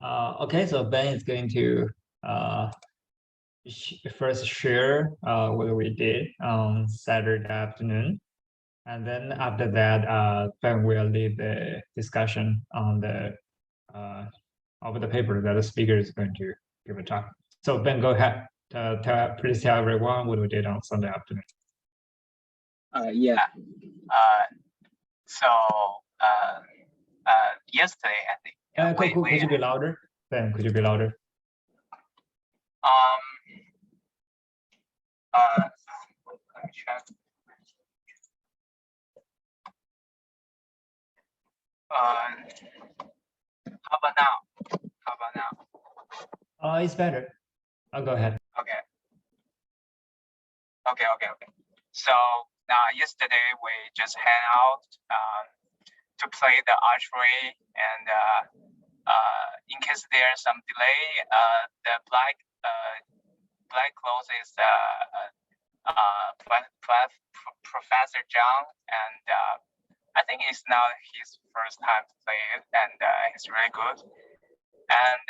Okay, so Ben is going to first share what we did on Saturday afternoon. And then after that, Ben will lead the discussion on the of the paper that the speaker is going to give a talk. So Ben, go ahead. Please tell everyone what we did on Sunday afternoon. Yeah. So yesterday, I think. Could you be louder? Ben, could you be louder? Let me check. How about now? How about now? It's better. I'll go ahead. Okay. So yesterday we just hang out to play the archery, and in case there's some delay, the black clothes is Professor Zhang, and I think it's now his first time to play it, and he's really good. And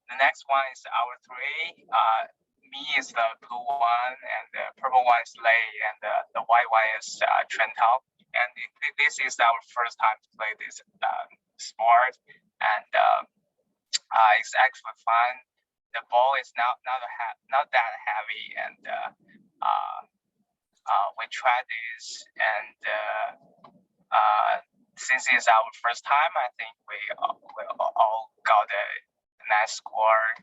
the next one is our three. Me is the blue one, and the purple one is Lei, and the white one is Chen Tao. And this is our first time to play this sport, and it's actually fun. The ball is not that heavy, and we tried this, and since it's our first time, I think we all got a nice score.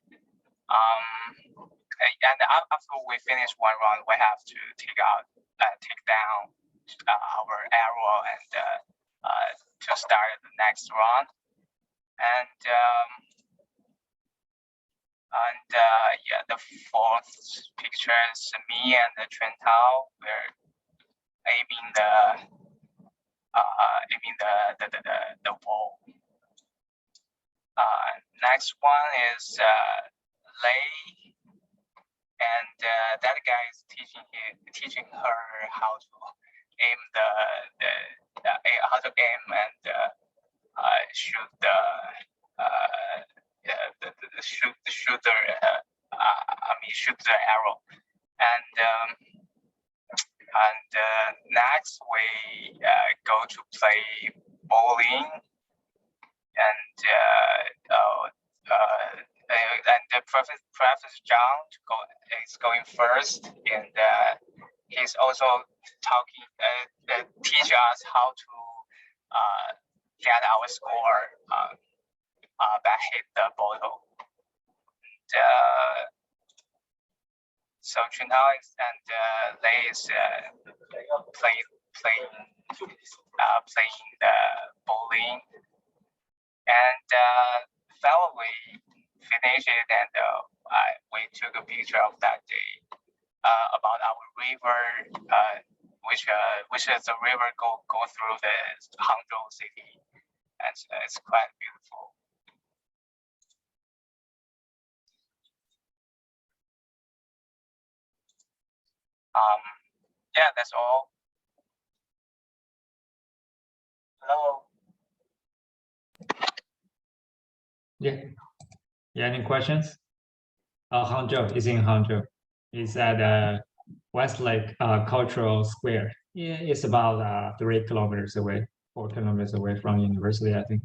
And after we finish one round, we have to take down our arrow and to start the next round. And yeah, the fourth picture is me and the Chen Tao. We're aiming the ball. Next one is Lei, and that guy is teaching her how to aim and shoot the arrow. And next we go to play bowling, and Professor Zhang is going first, and he's also teach us how to get our score by hit the bottle. So Chen Tao and Lei is playing the bowling, and finally finished it, and we took a picture of that day about our river, which is a river go through the Hangzhou city, and it's quite beautiful. Yeah, that's all. Hello. Yeah. Any questions? Hangzhou is in Hangzhou. It's at Westlake Cultural Square. Yeah, it's about 3 kilometers away, 4 kilometers away from university, I think.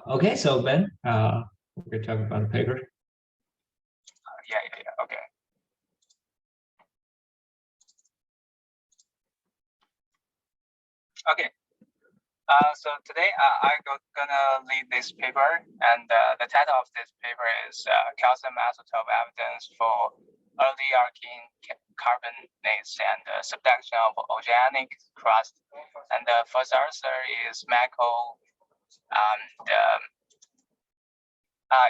Okay, so Ben, we can talk about the paper. Yeah, okay. Okay. So today I'm gonna lead this paper, and the title of this paper is calcium isotope evidence for early arcane carbonates and subduction of organic crust. And the first author is Michael, and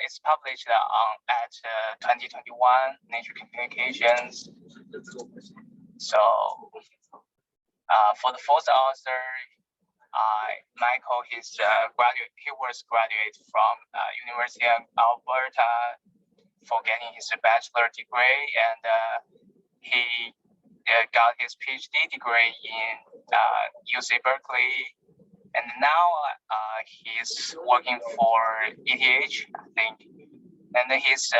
it's published at 2021 Nature Communications. So for the fourth author, Michael, he was graduate from University of Alberta for getting his bachelor degree, and he got his PhD degree in UC Berkeley, and now he's working for ETH, I think. And his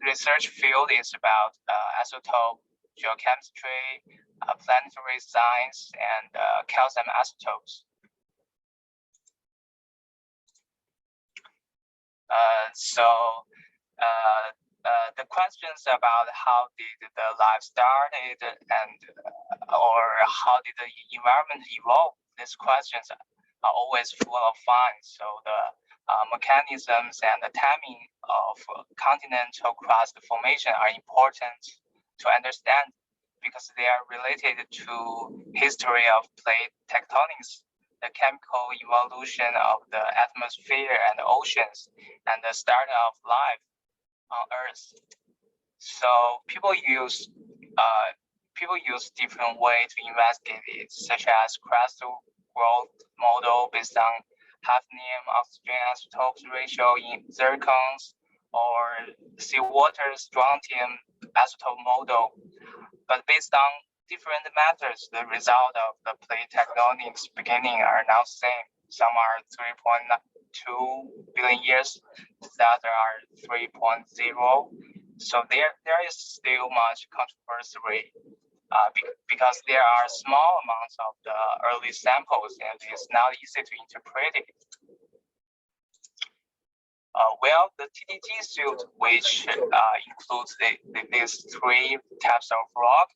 research field is about isotope geochemistry, planetary science, and calcium isotopes. The questions about how did the life started and or how did the environment evolve, these questions are always full of fun. So the mechanisms and the timing of continental crust formation are important to understand because they are related to history of plate tectonics, the chemical evolution of the atmosphere and oceans, and the start of life on Earth. So people use different ways to investigate it, such as crystal growth model based on hafnium oxygen isotopes ratio in zircons, or seawater strontium isotope model. But based on different methods, the result of the plate tectonics beginning are not same. Some are 3.2 billion years, the other are 3.0. So there is still much controversy because there are small amounts of the early samples and it's not easy to interpret it. Well, the TDG suit, which includes these three types of rock,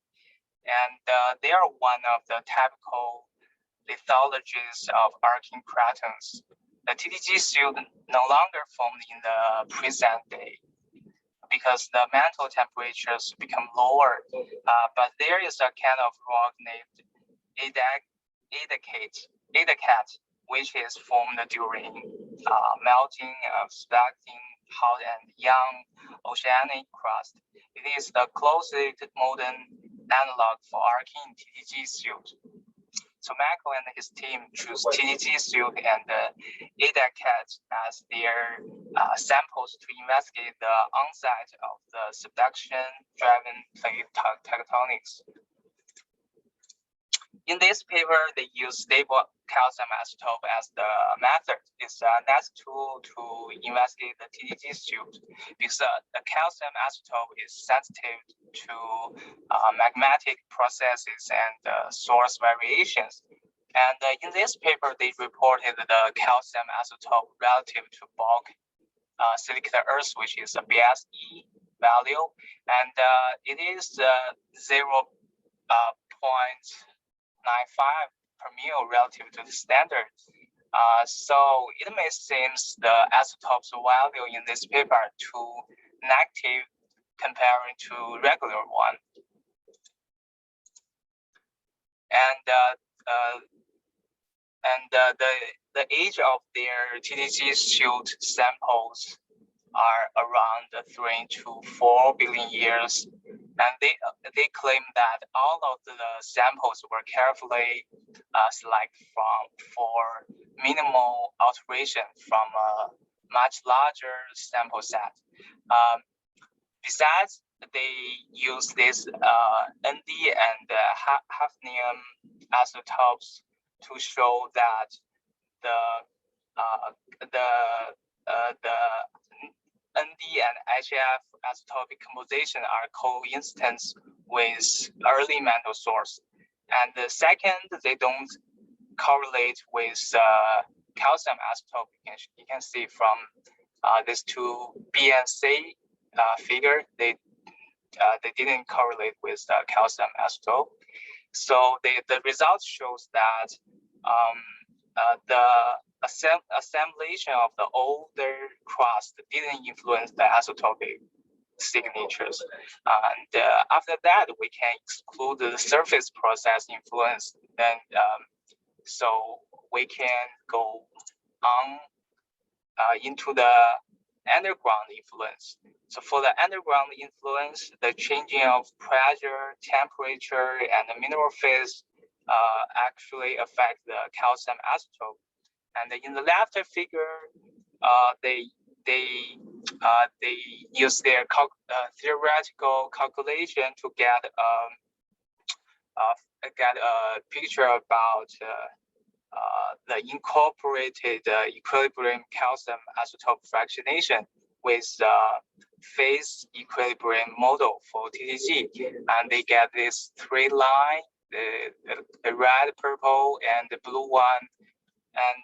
and they are one of the typical lithologies of arcing cratons. The TDG suit no longer formed in the present day because the mantle temperatures become lower, but there is a kind of rock named Adacat, which is formed during melting of splitting hot and young oceanic crust. It is the closest modern analog for arcing TDG suit. So Michael and his team choose TDG suit and Adacat as their samples to investigate the onset of the subduction-driven plate tectonics. In this paper, they use stable calcium isotope as the method. It's a nice tool to investigate the TDG suit because the calcium isotope is sensitive to magmatic processes and source variations. And in this paper, they reported the calcium isotope relative to bulk silicated earth, which is a BSE value, and it is 0.95 per mil relative to the standard. So it may seem the isotope's value in this paper too negative comparing to regular one. And the age of their TDG suit samples are around 3 to 4 billion years. And they claim that all of the samples were carefully selected for minimal alteration from a much larger sample set. Besides, they use this Nd and hafnium isotopes to show that the Nd and HF isotopic composition are coincident with early mantle source. And the second, they don't correlate with calcium isotope. You can see from these two B and C figure, they didn't correlate with the calcium isotope. So the result shows that the assemblation of the older crust didn't influence the isotopic signatures. And after that, we can exclude the surface process influence. Then, so we can go on into the underground influence. So for the underground influence, the changing of pressure, temperature, and the mineral phase actually affect the calcium isotope. And in the left figure, they use their theoretical calculation to get get a picture about the incorporated equilibrium calcium isotope fractionation with phase equilibrium model for TTG, and they get this 3 line, the red, purple, and the blue one, and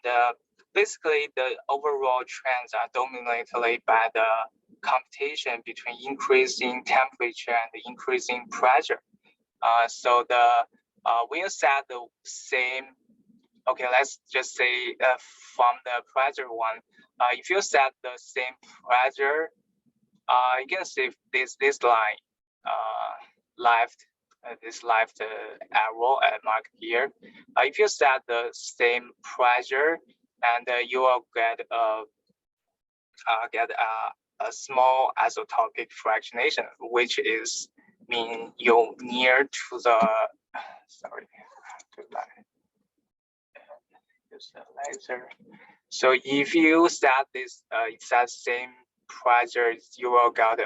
basically the overall trends are dominated by the competition between increasing temperature and increasing pressure. So the when you set the same, okay, let's just say from the pressure one, if you set the same pressure, you can see this line left, this left arrow mark here. If you set the same pressure, and you will get a small isotopic fractionation, which is mean you're near to the sorry, use the laser. So if you set this set same pressure, you will get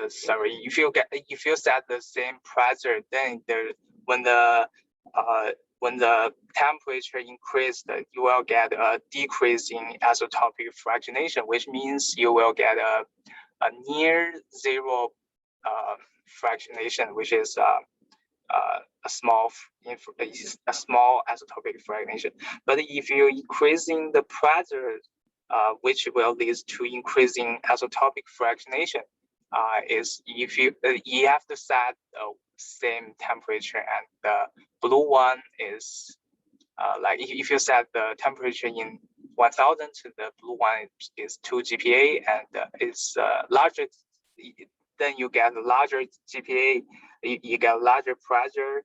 sorry, if you set the same pressure, then when the temperature increased, you will get a decrease in isotopic fractionation, which means you will get a near zero fractionation, which is a small isotopic fractionation. But if you're increasing the pressure, which will lead to increasing isotopic fractionation, is if you have to set the same temperature, and the blue one is like if you set the temperature in 1000, the blue one is 2 GPa, and it's larger, then you get a larger GPa, you get larger pressure,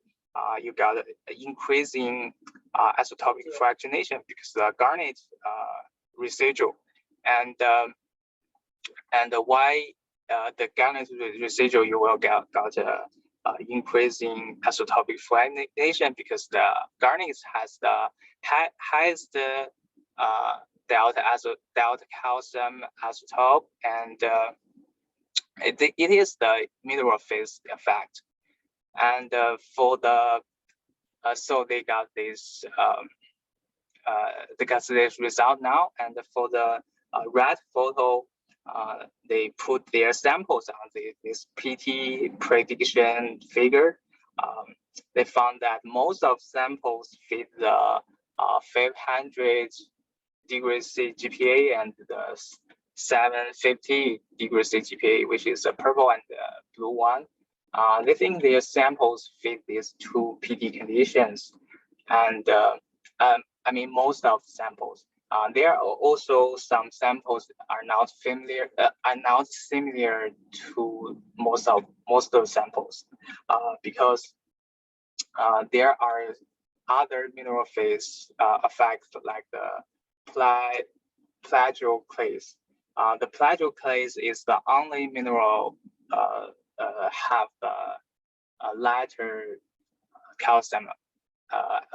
you got increasing isotopic fractionation because the garnet residual, and why the garnet residual you will get increasing isotopic fractionation, because the garnet has the highest delta calcium isotope, and it is the mineral phase effect. And for the so they got this result now, and for the red photo, they put their samples on this PT prediction figure. They found that most of samples fit the 500 degrees C GPa and the 750 degrees C GPa, which is the purple and the blue one. They think their samples fit these two PT conditions, and I mean most of samples. There are also some samples are not similar to most of the samples, because there are other mineral phase effects like the plagioclase. The plagioclase is the only mineral have a lighter calcium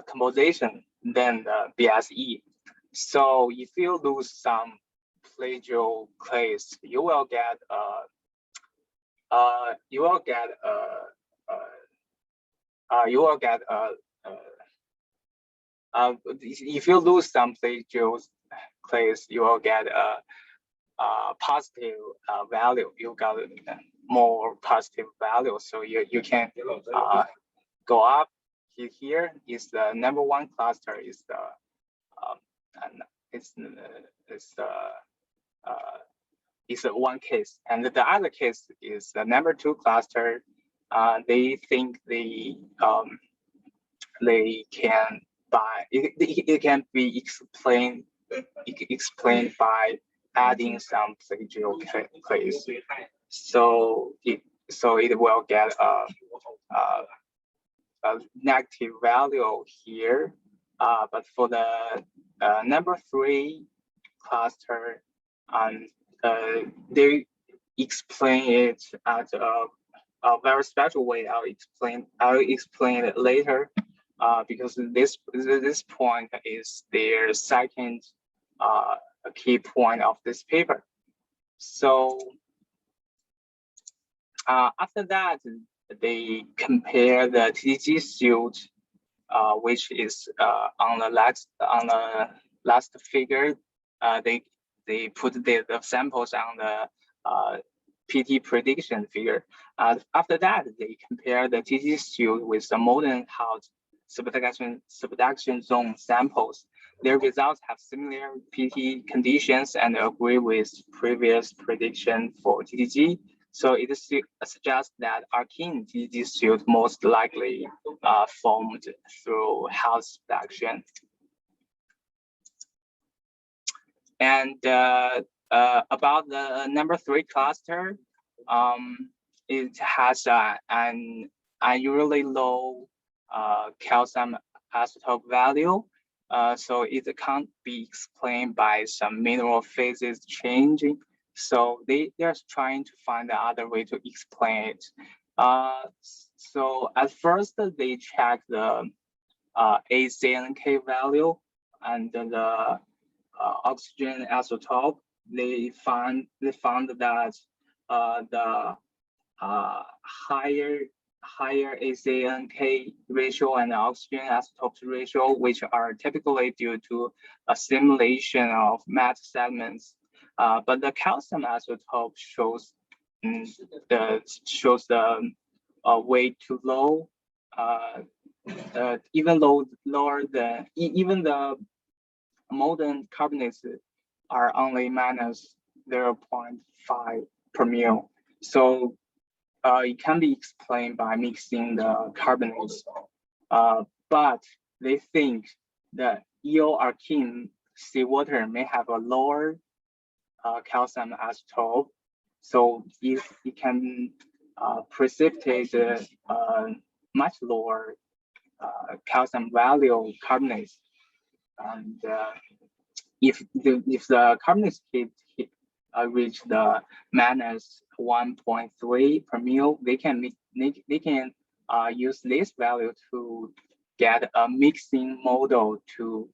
composition than the BSE. So if you lose some plagioclase, you will get if you lose some plagioclase, you will get a positive value. You got more positive value, so you can go up. Here is the number one cluster is the and it's one case, and the other case is the number two cluster. They think they can by it can be explained by adding some plagioclase. So it will get a negative value here, but for the number three cluster, they explain it at a very special way. I'll explain it later, because this point is their second key point of this paper. So after that, they compare the TDG suit, which is on the last figure. They put the samples on the PT prediction figure. After that, they compare the TDG suit with the modern hot subduction zone samples. Their results have similar PT conditions and agree with previous prediction for TDG. So it suggests that alkene TDG suit most likely formed through house subduction. And about the number 3 cluster, it has an unusually low calcium isotope value. So it can't be explained by some mineral phases changing. So they're trying to find another way to explain it. So at first they check the AZNK value and the oxygen isotope. They found that the higher AZNK ratio and oxygen isotope ratio, which are typically due to assimilation of matte sediments. But the calcium isotope shows the way too low, even lower than even the modern carbonates are only minus 0.5 per mole. So it can be explained by mixing the carbonates. But they think that EO-alkene seawater may have a lower calcium isotope. So if it can precipitate much lower calcium value carbonates. And if the carbonates reach the minus 1.3 per mole, they can use this value to get a mixing model to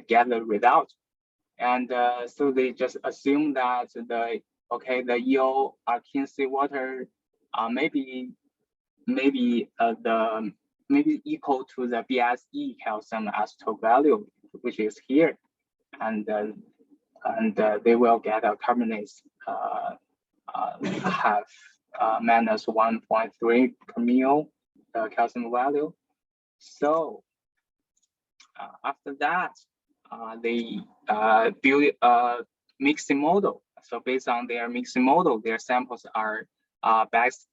get the result. And so they just assume that the EO-alkene seawater maybe equal to the BSE calcium isotope value, which is here, and they will get a carbonates have minus 1.3 per mole calcium value. So after that, they build a mixing model. So based on their mixing model, their samples are best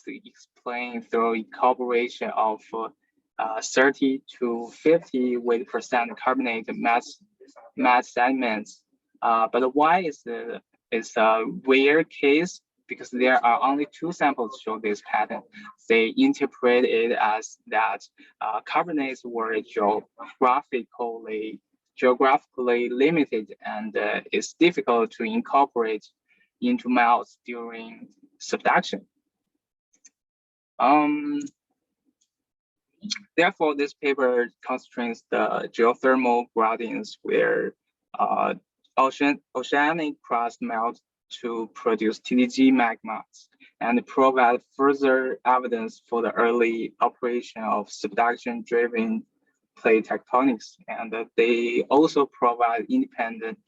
explained through incorporation of 30 to 50 weight percent carbonate matte sediments. But why is a rare case? Because there are only 2 samples show this pattern. They interpret it as that carbonates were geographically limited, and it's difficult to incorporate into melts during subduction. Therefore, this paper constrains the geothermal gradients where oceanic crust melt to produce TDG magmas, and provide further evidence for the early operation of subduction-driven plate tectonics. And they also provide independent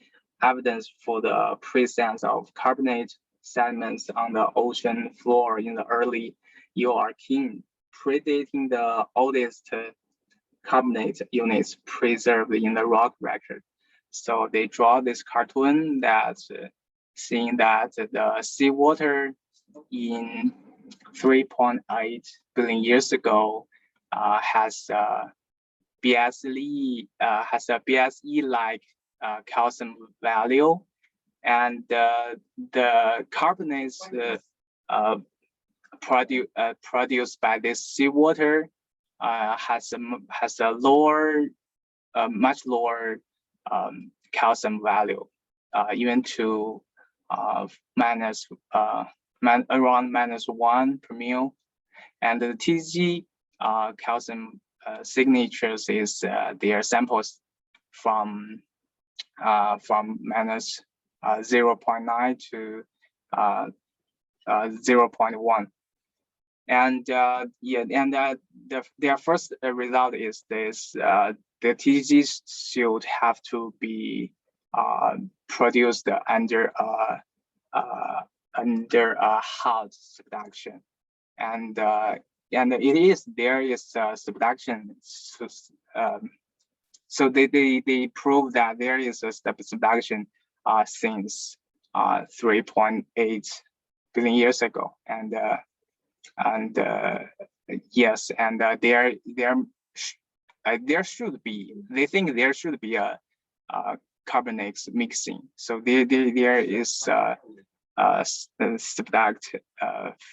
evidence for the presence of carbonate sediments on the ocean floor in the early EO-alkene, predating the oldest carbonate units preserved in the rock record. So they draw this cartoon that seeing that the seawater in 3.8 billion years ago has a BSE-like calcium value, and the carbonates produced by this seawater has a much lower calcium value, even to around minus 1 per mole. And the TG calcium signatures is their samples from minus 0.9 to 0.1. And yeah, and their first result is this: the TGGs should have to be produced under a hot subduction, and there is subduction. So they prove that there is a subduction since 3.8 billion years ago, and yes, and there should be, they think there should be a carbonates mixing. So there is subduct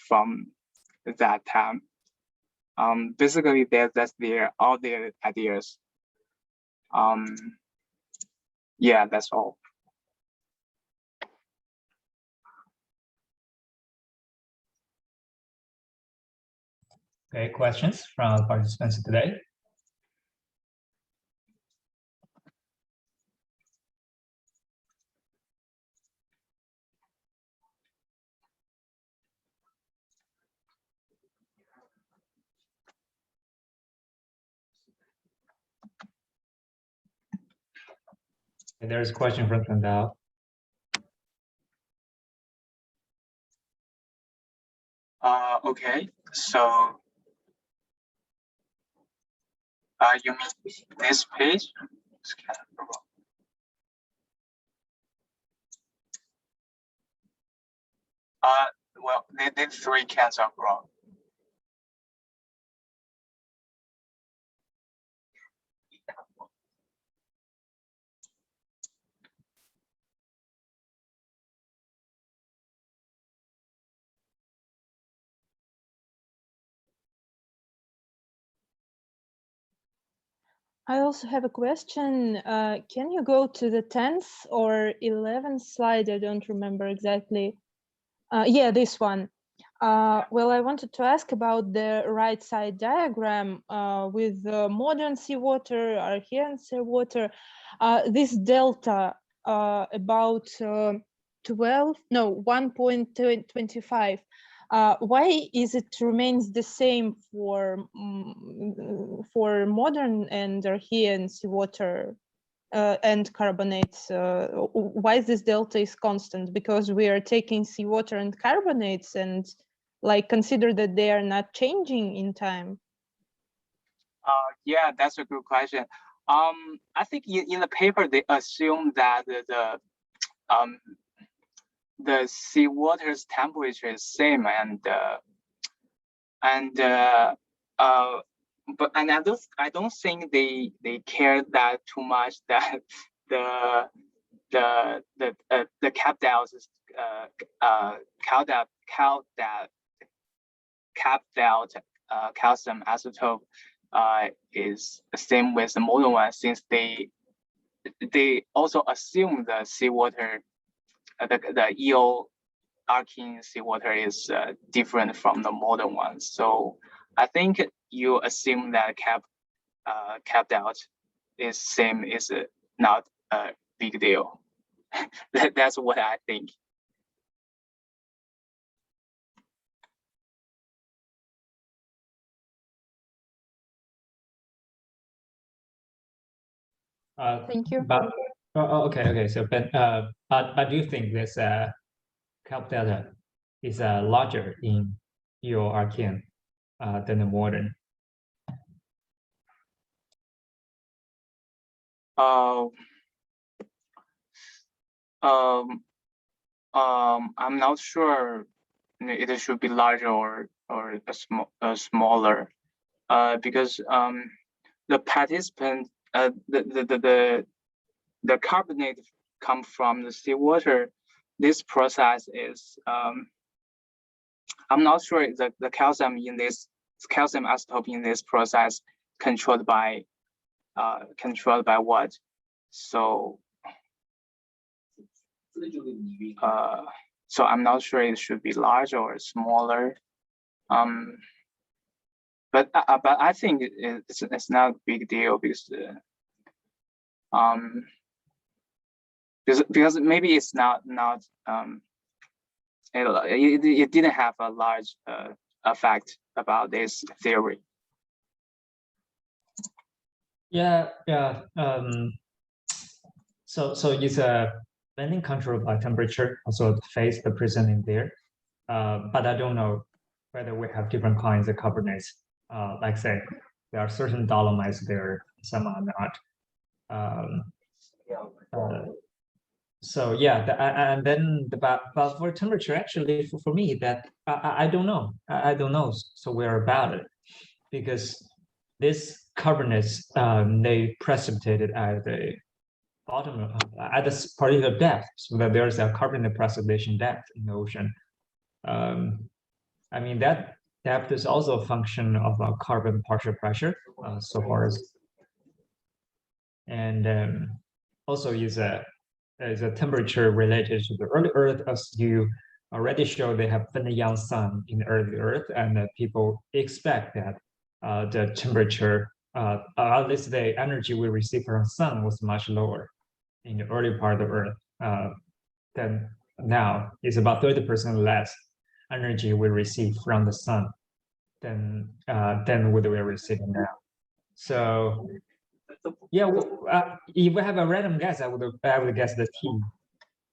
from that time. Basically that's all their ideas. Yeah, that's all. Okay, questions from participants today? There's a question from Tandao. Okay, so you mean this page? Well, they did 3 cans of rock. I also have a question. Can you go to the 10th or 11th slide? I don't remember exactly. Yeah, this one. Well, I wanted to ask about the right side diagram with modern seawater, Archean seawater. This delta about 1.25. Why is it remains the same for modern and Archean seawater and carbonates? Why this delta is constant? Because we are taking seawater and carbonates and like consider that they are not changing in time. Yeah, that's a good question. I think in the paper they assume that the seawater's temperature is same, but I don't think they care that too much that the cap delta calcium isotope is the same with the modern one, since they also assume the seawater, the EO Archean seawater is different from the modern one. So I think you assume that cap delta is same is not a big deal. That's what I think. Thank you. But okay. So, but do you think this cap delta is larger in your Archean than the modern? I'm not sure it should be larger or smaller, because the participant, the carbonate come from the seawater. This process is I'm not sure the calcium isotope in this process controlled by what. So so I'm not sure it should be larger or smaller. But I think it's not a big deal, because because maybe it's not it didn't have a large fact about this theory? Yeah. So it's a bending controlled by temperature, also phase the present in there. But I don't know whether we have different kinds of carbonates. Like say, there are certain dolomites there, some are not. So yeah, and then but for temperature, actually, for me, that I don't know. I don't know so we're about it, because these carbonates they precipitated at the bottom at this particular depth, so that there's a carbonate precipitation depth in the ocean. I mean that depth is also a function of a carbon partial pressure, so far as, and also is a temperature related to the early Earth, as you already showed. They have been a young sun in the early Earth, and people expect that the temperature, at least the energy we receive from the sun, was much lower in the early part of Earth than now. It's about 30% less energy we receive from the sun than what we're receiving now. So yeah, if we have a random guess, I would guess the T,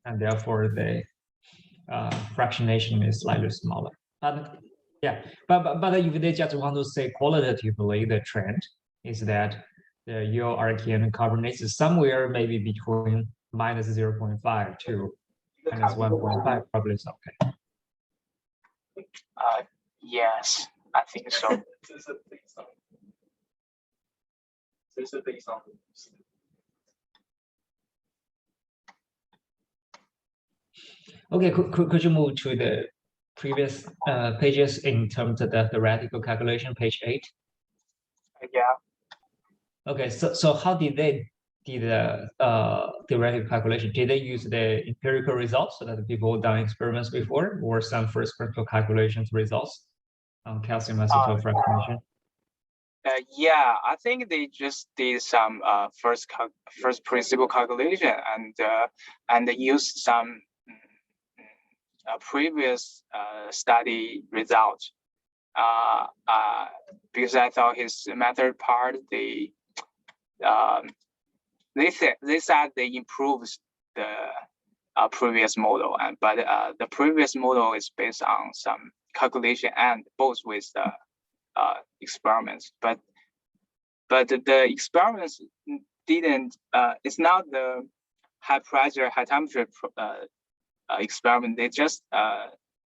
and therefore the fractionation is slightly smaller. But yeah, but if they just want to say qualitatively, the trend is that the ULRKN carbonates is somewhere maybe between minus 0.5 to minus 1.5, probably is okay. Yes, I think so. Okay, could you move to the previous pages in terms of the theoretical calculation, page 8? Yeah. Okay, so how did they do the theoretical calculation? Did they use the empirical results so that the people done experiments before, or some first principle calculations results on calcium isotope fractionation? Yeah, I think they just did some first principle calculation and they used some previous study results. Because I thought his method part, they said they improved the previous model, but the previous model is based on some calculation and both with the experiments, but the experiments didn't. It's not the high pressure, high temperature experiment. They just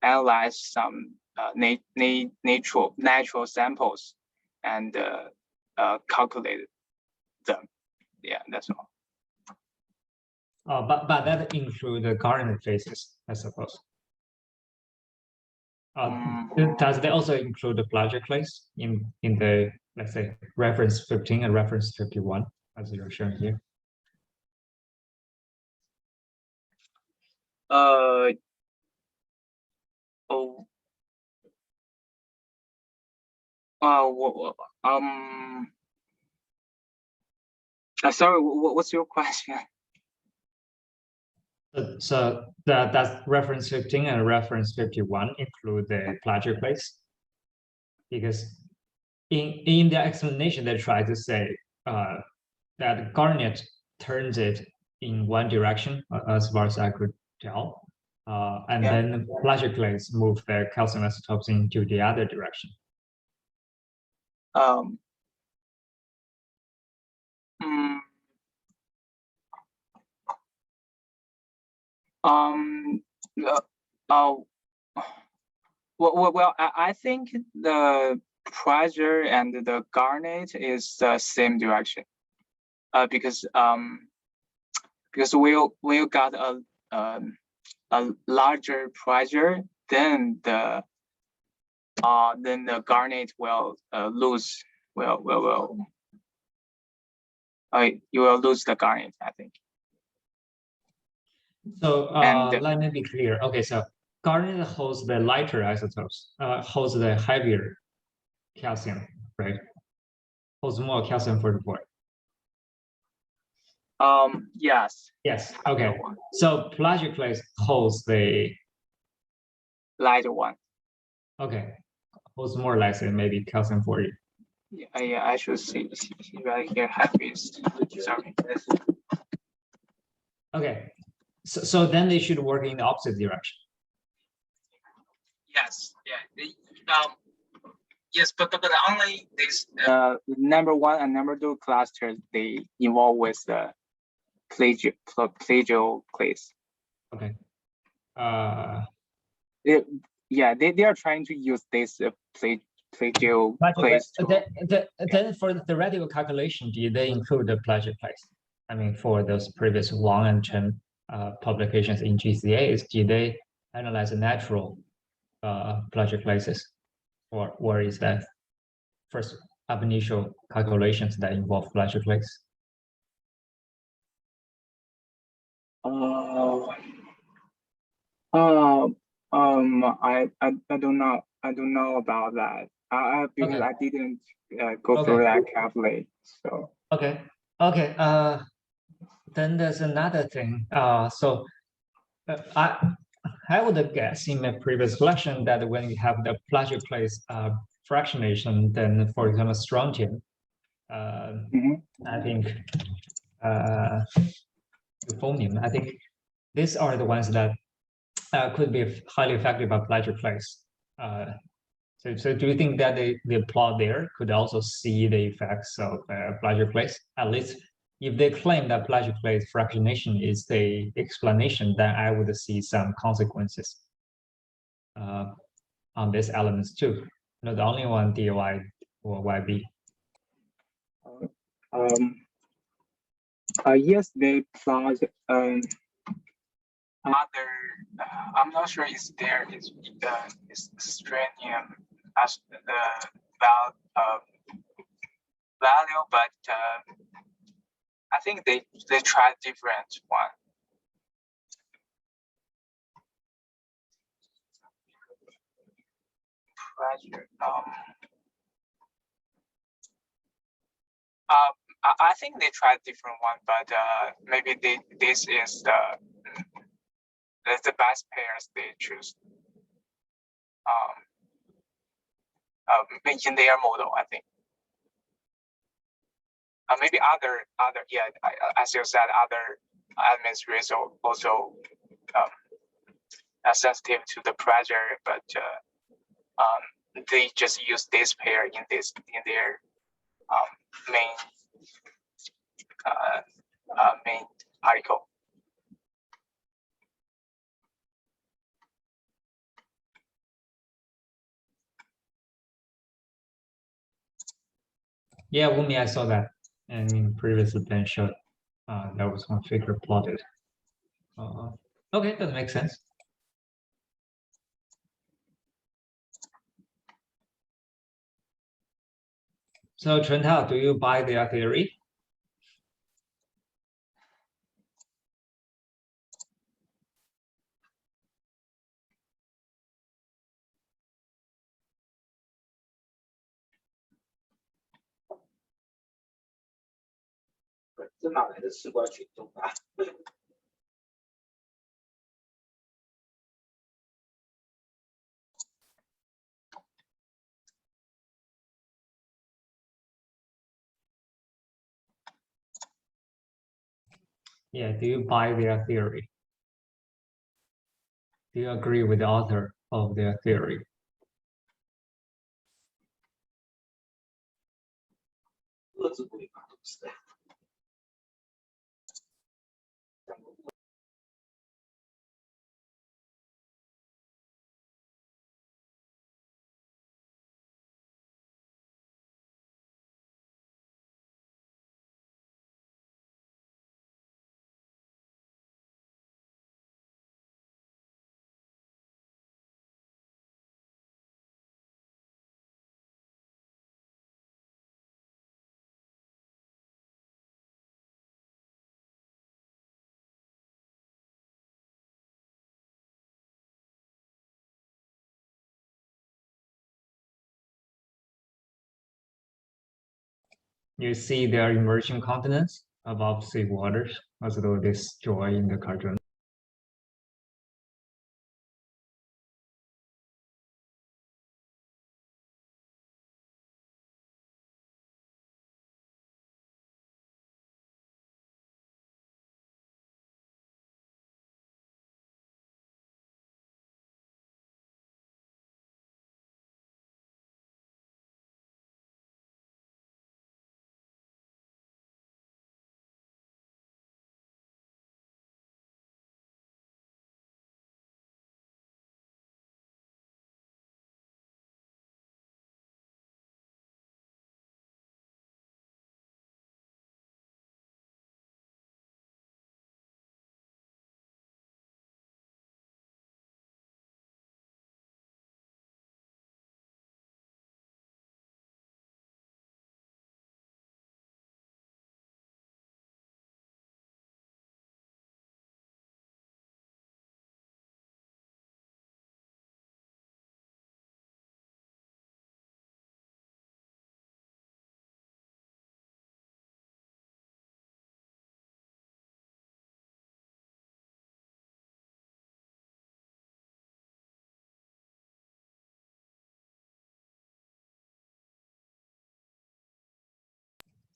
analyzed some natural samples and calculated them. Yeah, that's all. But that includes the Garnet phases, I suppose. Does they also include the Plagioclase in the, let's say, reference 15 and reference 51, as you're showing here? Sorry, what's your question? So does reference 15 and reference 51 include the Plagioclase? Because in their explanation, they try to say that Garnet turns it in one direction, as far as I could tell, and then Plagioclase move the calcium isotopes into the other direction. Well, I think the pressure and the Garnet is the same direction, because we got a larger pressure, then the Garnet will lose. You will lose the Garnet, I think. So let me be clear. Okay, so Garnet holds the lighter isotopes, holds the heavier calcium, right? Holds more calcium-44. Yes. Yes. Okay. So Plagioclase holds the lighter one. Okay. osmolar maybe calcium 40. Yeah, I should see right here. Happiest. Sorry. Okay, so then they should work in the opposite direction. Yes. Yeah. Yes, but only this number 1 and number 2 clusters they involve with the plagioclase. Okay. Yeah, they are trying to use this plagioclase. Then for the theoretical calculation, did they include the plagioclase? I mean, for those previous Wang and Chen publications in GCAs, did they analyze the natural plagioclases, or is that first ab initio calculations that involve plagioclase? I don't know about that. Because Okay. I didn't go through that carefully. So Okay. Then there's another thing. I would guess in my previous lesson that when you have the plagioclase fractionation, then for example strontium, I think euphonium, I think these are the ones that could be highly affected by plagioclase. So do you think that the plot there could also see the effects of plagioclase? At least if they claim that plagioclase fractionation is the explanation, then I would see some consequences on these elements too. Not the only one DOI or YB. yes, they plot other. I'm not sure is there is strontium as the value, but I think they tried different one. Pressure. I think they tried different one, but maybe this is the best pairs they choose. In their model, I think. Maybe other yeah, as you said, other elements also are sensitive to the pressure, but they just use this pair in their main article. Yeah, Wumi, I saw that, and in previous Ben showed that was one figure plotted. Okay, that makes sense. So Chen Tao, do you buy their theory? Yeah, do you buy their theory? Do you agree with the author of their theory? You see their emerging continents above sea waters, as though this joy in the cartoon.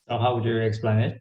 So how would you explain it?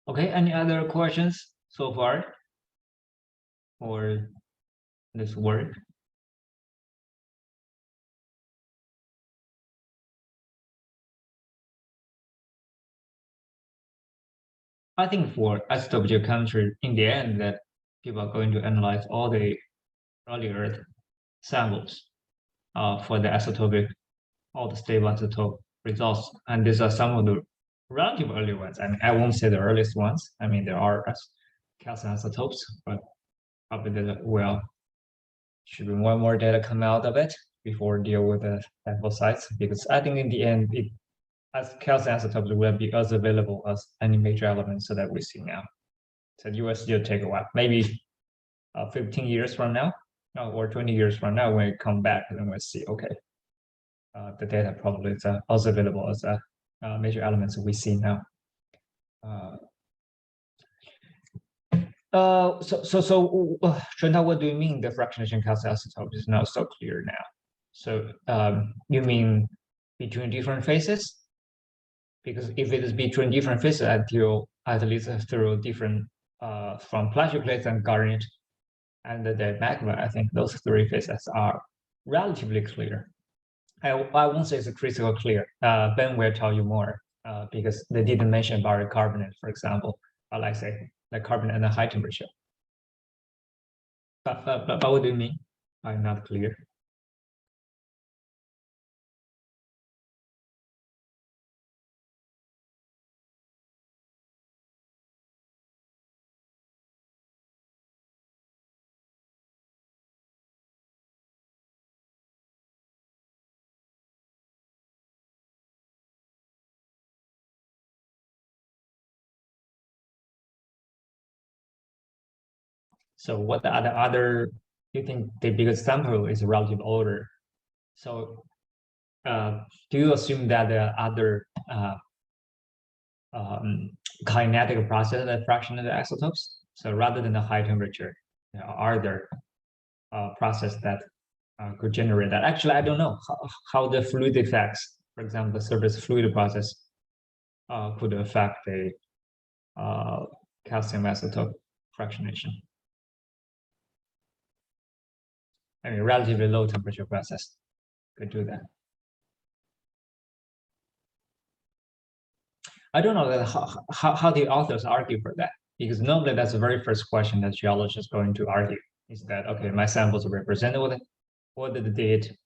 Okay, any other questions so far for this work? I think for isotope geochemistry, in the end, that people are going to analyze all the early Earth samples for the isotopic, all the stable isotope results, and these are some of the relative early ones. I mean, I won't say the earliest ones. I mean, there are calcium isotopes, but probably there will should be more and more data come out of it before deal with the sample size, because I think in the end, as calcium isotopes will be as available as any major elements that we see now. So you will still take a while, maybe 15 years from now, or 20 years from now, when we come back, then we'll see, okay, the data probably is also available as major elements we see now. Chantal, what do you mean the fractionation calcium isotope is not so clear now? So you mean between different phases? Because if it is between different phases until at least through different from plagioclase and garnet and the magma, I think those three phases are relatively clear. I won't say it's crystal clear. Ben will tell you more because they didn't mention barrier carbonate, for example, or like say the carbonate at a high temperature. But what do you mean? I'm not clear. So what are the other, you think the biggest sample is relative order. So do you assume that the other kinetic process that fraction of the isotopes? So rather than the high temperature, are there process that could generate that? Actually, I don't know how the fluid effects, for example, the surface fluid process could affect the calcium isotope fractionation. I mean, relatively low temperature process could do that. I don't know that how the authors argue for that, because normally that's the very first question that geologists are going to argue is that, okay, my samples are represented with what they did.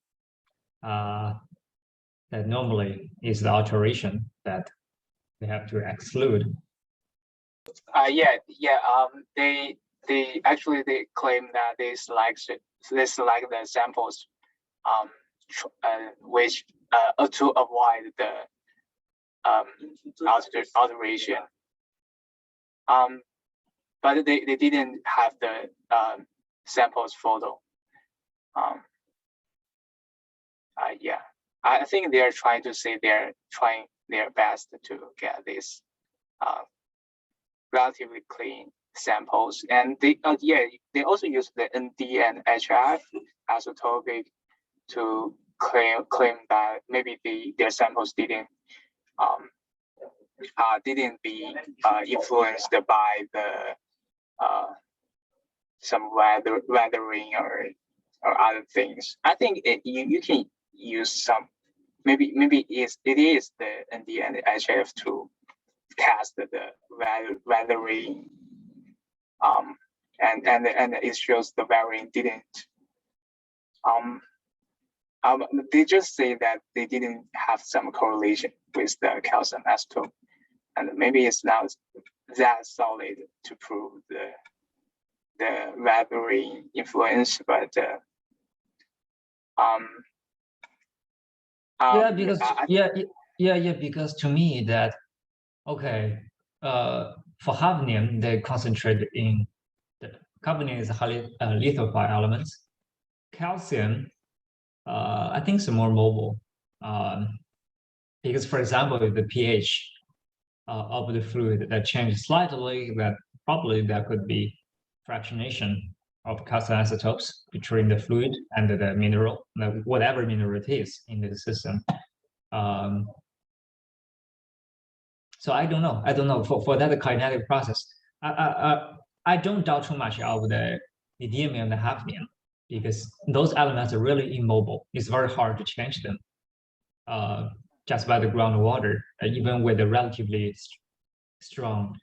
That normally is the alteration that they have to exclude. They actually claim that they select the samples which to avoid the alteration. But they didn't have the samples photo. Yeah, I think they're trying to say they're trying their best to get this relatively clean samples, and they also use the ND and HF isotopic to claim that maybe their samples didn't be influenced by the some weathering or other things. I think you can use some, maybe it is the ND and HF to test the weathering and it shows the variant didn't. They just say that they didn't have some correlation with the calcium isotope, and maybe it's not that solid to prove the rivalry influence, but yeah, because because to me that okay, for hafnium they concentrate in the carbonium is a highly lethal by elements. Calcium, I think it's more mobile, because for example, if the pH of the fluid that changes slightly, that probably there could be fractionation of calcium isotopes between the fluid and the mineral, whatever mineral it is in the system. So I don't know for that kinetic process. I don't doubt too much of the neodymium and the hafnium, because those elements are really immobile. It's very hard to change them just by the groundwater, even with a relatively strong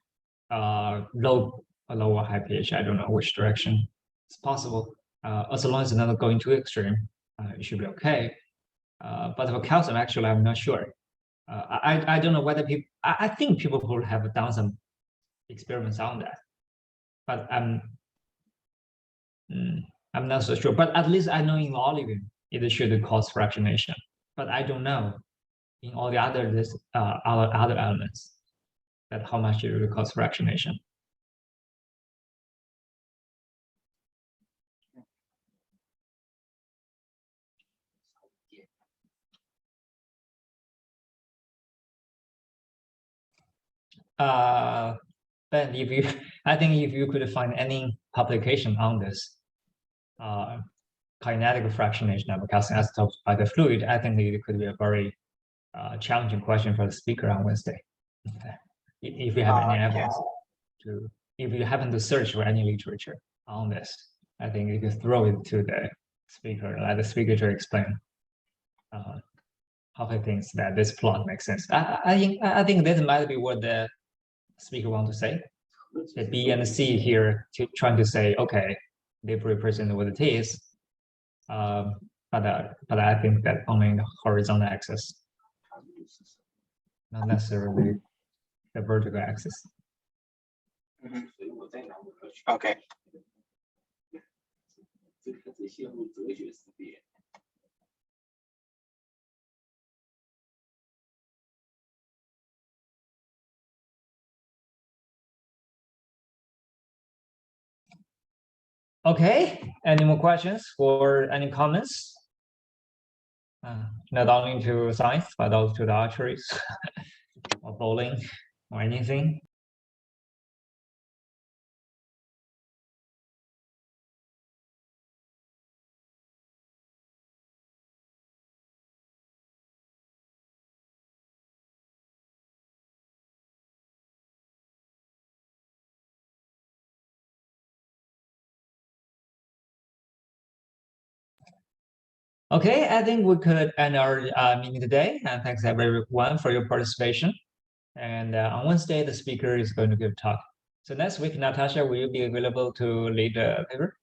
low or high pH. I don't know which direction it's possible. As long as it's not going too extreme, it should be okay. But for calcium, actually, I'm not sure. I don't know whether people. I think people will have done some experiments on that, but I'm not so sure. But at least I know in olivine it should cause fractionation, but I don't know in all the other other elements that how much it will cause fractionation. Ben, if you, I think if you could find any publication on this kinetic fractionation of calcium isotopes by the fluid, I think it could be a very challenging question for the speaker on Wednesday. If you have any evidence if you happen to search for any literature on this, I think you could throw it to the speaker, let the speaker to explain how he thinks that this plot makes sense. I think this might be what the speaker want to say. The B and C here trying to say, okay, they represent what it is, but I think that only in the horizontal axis, not necessarily the vertical axis. Okay. Okay, any more questions or any comments? Not only to science, but also to the archeries or bowling or anything. Okay, I think we could end our meeting today. And thanks everyone for your participation. And on Wednesday, the speaker is going to give a talk. So next week, Natasha, will you be available to lead the paper?